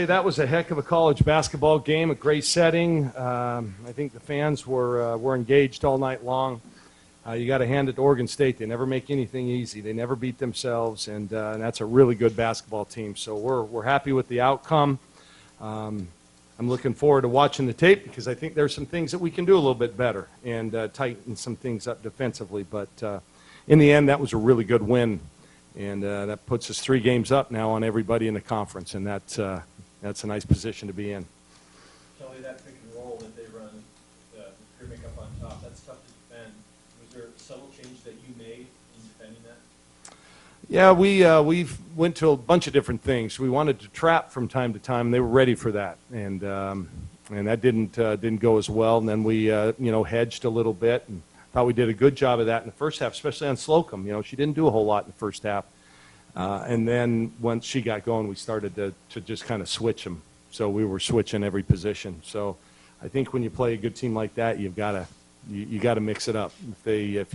That was a heck of a college basketball game, a great setting. I think the fans were engaged all night long. You got to hand it to Oregon State. They never make anything easy. They never beat themselves, and that's a really good basketball team. So we're happy with the outcome. I'm looking forward to watching the tape because I think there's some things that we can do a little bit better and tighten some things up defensively. But in the end, that was a really good win, and that puts us 3 games up now on everybody in the conference, and that's a nice position to be in. Kelly, that pick and roll that they run, the peer makeup on top, that's tough to defend. Was there a subtle change that you made in defending that? Yeah, we went to a bunch of different things. We wanted to trap from time to time. And they were ready for that, and that didn't go as well. And then we hedged a little bit, and thought we did a good job of that in the first half, especially on Slocum. She didn't do a whole lot in the first half. And then once she got going, we started to just kind of switch them. So we were switching every position. So I think when you play a good team like that, you got to mix it up. If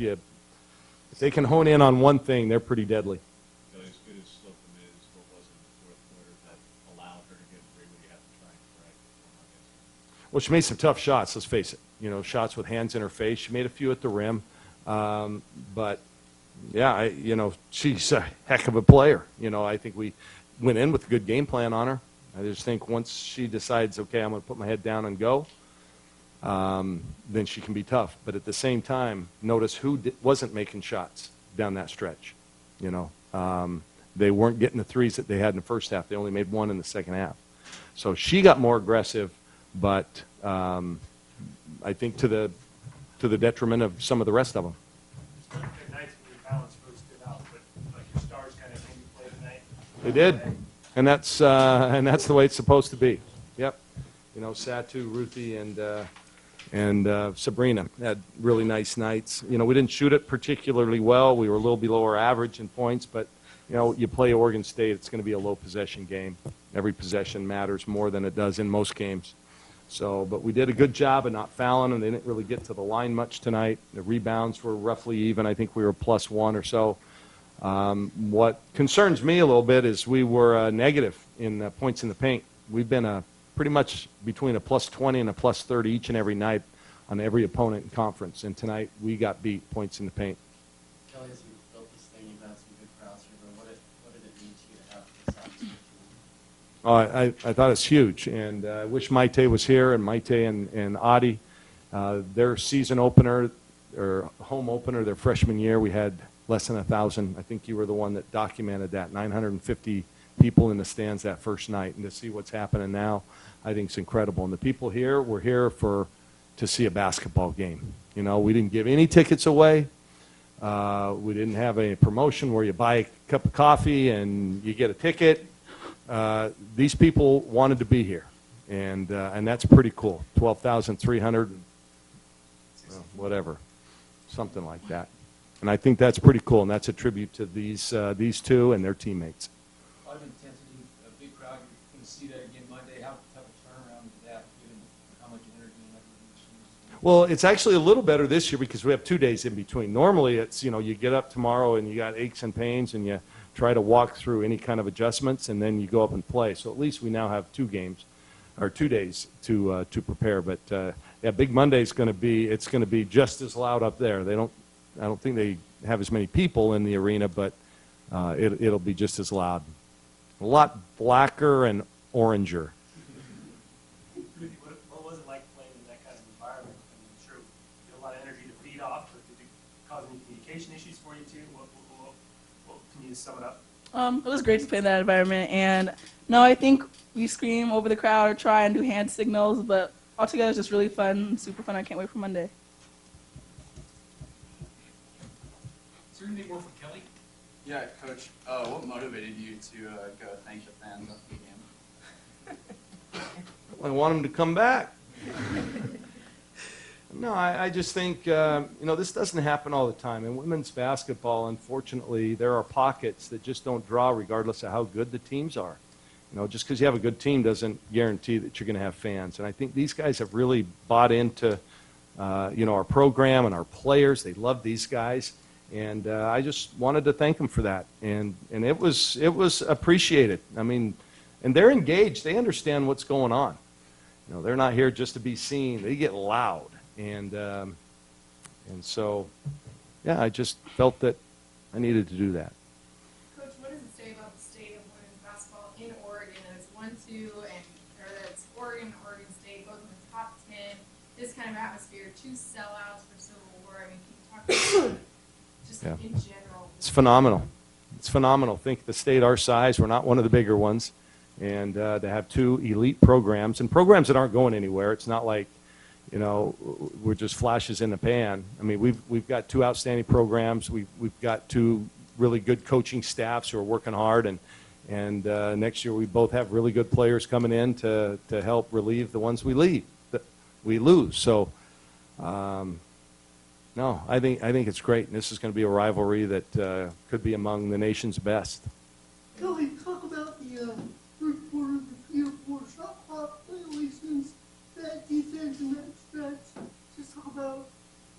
they can hone in on one thing, they're pretty deadly. As good as Slocum is, what was in the fourth quarter that allowed her to get free when you have to try and correct? Well, she made some tough shots. Let's face it. Shots with hands in her face. She made a few at the rim, but. Yeah, she's a heck of a player. I think we went in with a good game plan on her. I just think once she decides, okay, I'm going to put my head down and go, then she can be tough. But at the same time, notice who wasn't making shots down that stretch. They weren't getting the threes that they had in the first half. They only made 1 in the second half. So she got more aggressive, but I think to the detriment of some of the rest of them. Balance really stood out, but your stars kind of came to play tonight. They did, and that's the way it's supposed to be. Yep, Satu, Ruthie, and Sabrina had really nice nights. We didn't shoot it particularly well. We were a little below our average in points, but you play Oregon State, it's going to be a low possession game. Every possession matters more than it does in most games. So, but we did a good job of not fouling, and they didn't really get to the line much tonight. The rebounds were roughly even. I think we were +1 or so. What concerns me a little bit is we were negative in points in the paint. We've been pretty much between a +20 and a +30 each and every night on every opponent in conference, and tonight we got beat points in the paint. Kelly, as you built this thing, you've had some good crowds here, but what did it mean to you to have this atmosphere? I thought it's huge, and I wish Maite was here, and Maite and Adi. Their season opener, or home opener, their freshman year, we had less than 1,000. I think you were the one that documented that, 950 people in the stands that first night. And to see what's happening now, I think it's incredible. And the people here were here to see a basketball game. We didn't give any tickets away. We didn't have any promotion where you buy a cup of coffee and you get a ticket. These people wanted to be here, and that's pretty cool. 12,300, whatever, something like that. And I think that's pretty cool, and that's a tribute to these two and their teammates. A lot of intensity, a big crowd. You're going to see that again Monday. How tough a turnaround is that, given how much energy and everything? Well, it's actually a little better this year because we have 2 days in between. Normally, it's you get up tomorrow and you got aches and pains, and you try to walk through any kind of adjustments, and then you go up and play. So at least we now have 2 days to prepare. But yeah, Big Monday is going to be just as loud up there. I don't think they have as many people in the arena, but it'll be just as loud. A lot blacker and oranger. What was it like playing in that kind of environment? I'm sure you had a lot of energy to feed off, but did it cause any communication issues for you too? What can you sum it up? It was great to play in that environment, and no, I think we scream over the crowd or try and do hand signals, but altogether it's just really fun, super fun. I can't wait for Monday. Is there anything more for Kelly? Yeah, Coach, what motivated you to go thank the fans after the game? I want them to come back. No, I just think, this doesn't happen all the time. In women's basketball, unfortunately, there are pockets that just don't draw regardless of how good the teams are. Just because you have a good team doesn't guarantee that you're going to have fans. And I think these guys have really bought into, our program and our players. They love these guys. And I just wanted to thank them for that. And it was appreciated. I mean, And they're engaged. They understand what's going on. You know, they're not here just to be seen. They get loud. And so, yeah, I just felt that I needed to do that. Coach, what does it say about the state of women's basketball in Oregon? It's 1-2, or it's Oregon, Oregon State, both in the top 10. This kind of atmosphere, 2 sellouts for Civil War. I mean, can you talk about just Yeah. in general? It's phenomenal. It's phenomenal. Think the state our size, we're not one of the bigger ones, and to have 2 elite programs, and programs that aren't going anywhere. It's not like, you know, we're just flashes in the pan. I mean, we've got 2 outstanding programs. We've got 2 really good coaching staffs who are working hard, and next year we both have really good players coming in to help relieve the ones we lose. So, no, I think it's great, and this is going to be a rivalry that could be among the nation's best. Kelly, talk about the third quarter, the 3 or 4 shot clock violations, that defense and that stretch. Just talk about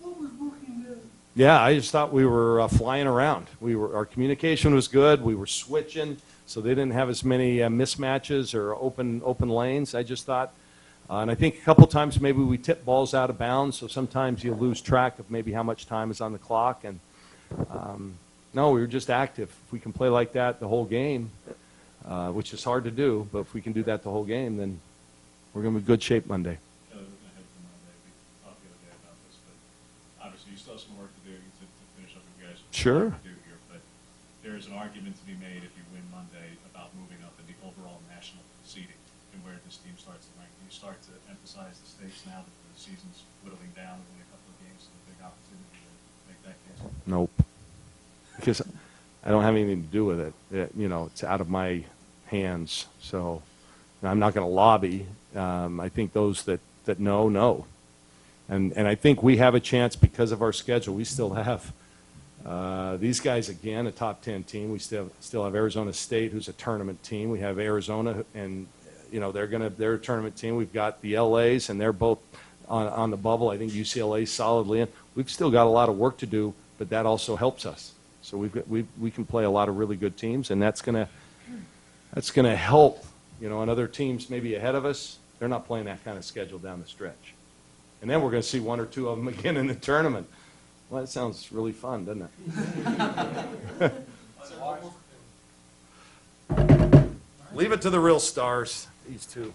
what was working there. Yeah, I just thought we were flying around. Our communication was good. We were switching, so they didn't have as many mismatches or open lanes. I just thought, and I think a couple times maybe we tipped balls out of bounds, so sometimes you lose track of maybe how much time is on the clock. And no, we were just active. If we can play like that the whole game, which is hard to do, but if we can do that the whole game, then we're going to be in good shape Monday. Looking ahead to Monday, we talked the other day about this, but obviously you still have some work to do to finish up with you guys. Sure. To do here, but there is an argument to be made if you win Monday about moving up in the overall national seeding and where this team starts to rank. You start to emphasize the stakes now that the season's whittling down, only a couple of games, so a big opportunity to make that case. Nope. Because I don't have anything to do with it. You know, it's out of my hands. So I'm not going to lobby. I think those that know. And I think we have a chance because of our schedule. We still have these guys, again, a top 10 team. We still have Arizona State, who's a tournament team. We have Arizona, and, you know, they're a tournament team. We've got the LAs, and they're both on the bubble. I think UCLA's solidly in. We've still got a lot of work to do, but that also helps us. So we can play a lot of really good teams, and that's gonna help. You know, and other teams maybe ahead of us, they're not playing that kind of schedule down the stretch. And then we're going to see 1 or 2 of them again in the tournament. Well, that sounds really fun, doesn't it? Leave it to the real stars, these 2.